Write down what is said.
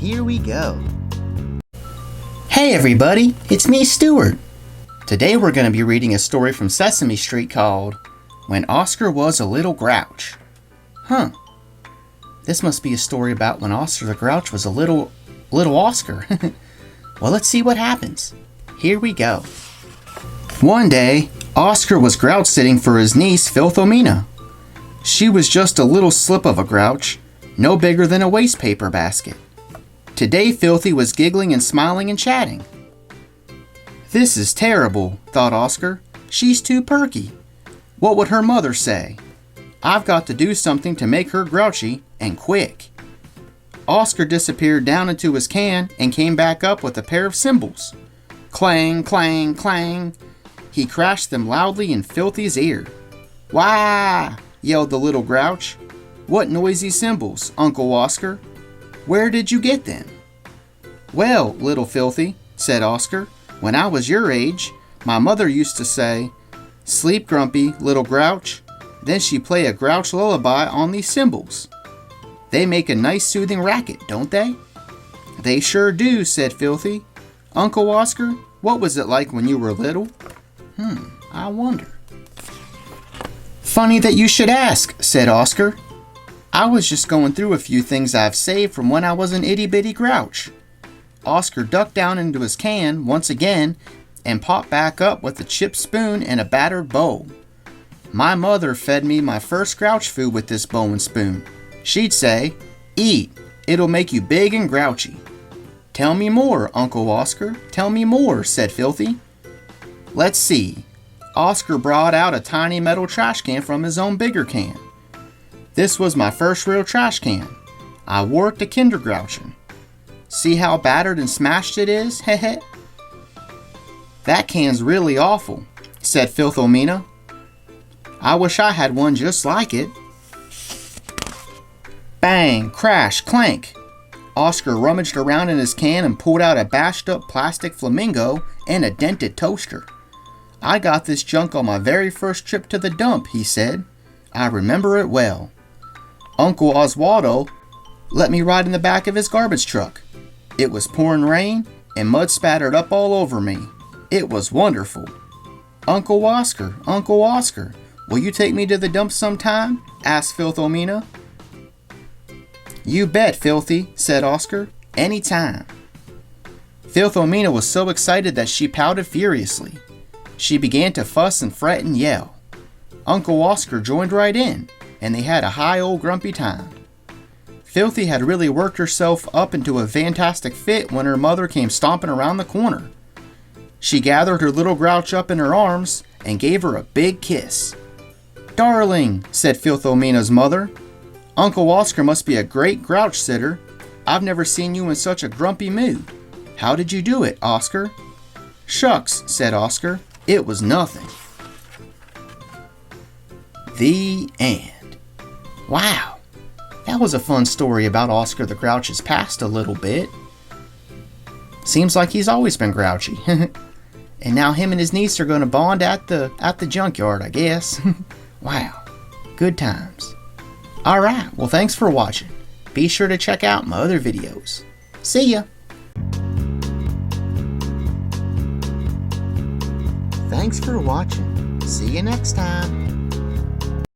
Here we go. Hey everybody, it's me, Stuart. Today we're going to be reading a story from Sesame Street called When Oscar Was a Little Grouch. This must be a story about when Oscar the Grouch was a little Oscar. Well, let's see what happens. Here we go. One day, Oscar was grouch sitting for his niece, Filthomena. She was just a little slip of a grouch, no bigger than a waste paper basket. Today, Filthy was giggling and smiling and chatting. This is terrible, thought Oscar. She's too perky. What would her mother say? I've got to do something to make her grouchy, and quick. Oscar disappeared down into his can and came back up with a pair of cymbals. Clang, clang, clang. He crashed them loudly in Filthy's ear. Wah! Yelled the little grouch. What noisy cymbals, Uncle Oscar? Where did you get them? Well, little Filthy, said Oscar, when I was your age, my mother used to say, Sleep, grumpy, little grouch. Then she'd play a grouch lullaby on these cymbals. They make a nice soothing racket, don't they? They sure do, said Filthy. Uncle Oscar, what was it like when you were little? I wonder. Funny that you should ask, said Oscar. I was just going through a few things I've saved from when I was an itty-bitty grouch. Oscar ducked down into his can once again and popped back up with a chipped spoon and a battered bowl. My mother fed me my first grouch food with this bowl and spoon. She'd say, Eat, it'll make you big and grouchy. Tell me more, Uncle Oscar, tell me more, said Filthy. Let's see. Oscar brought out a tiny metal trash can from his own bigger can. This was my first real trash can. I worked a kindergrouchin'. See how battered and smashed it is, heh? That can's really awful, said Filthomena. I wish I had one just like it. Bang, crash, clank. Oscar rummaged around in his can and pulled out a bashed up plastic flamingo and a dented toaster. I got this junk on my very first trip to the dump, he said. I remember it well. Uncle Oswaldo let me ride in the back of his garbage truck. It was pouring rain and mud spattered up all over me. It was wonderful. Uncle Oscar, will you take me to the dump sometime? Asked Filthomena. You bet, Filthy, said Oscar. Anytime. Filthomena was so excited that she pouted furiously. She began to fuss and fret and yell. Uncle Oscar joined right in, and they had a high old grumpy time. Filthy had really worked herself up into a fantastic fit when her mother came stomping around the corner. She gathered her little grouch up in her arms and gave her a big kiss. Darling, said Filthomena's mother, Uncle Oscar must be a great grouch sitter. I've never seen you in such a grumpy mood. How did you do it, Oscar? Shucks, said Oscar, it was nothing. The end. Wow, that was a fun story about Oscar the Grouch's past a little bit. Seems like he's always been grouchy. And now him and his niece are going to bond at the junkyard, I guess. Wow, good times. Alright, well thanks for watching. Be sure to check out my other videos. See ya! Thanks for watching. See you next time.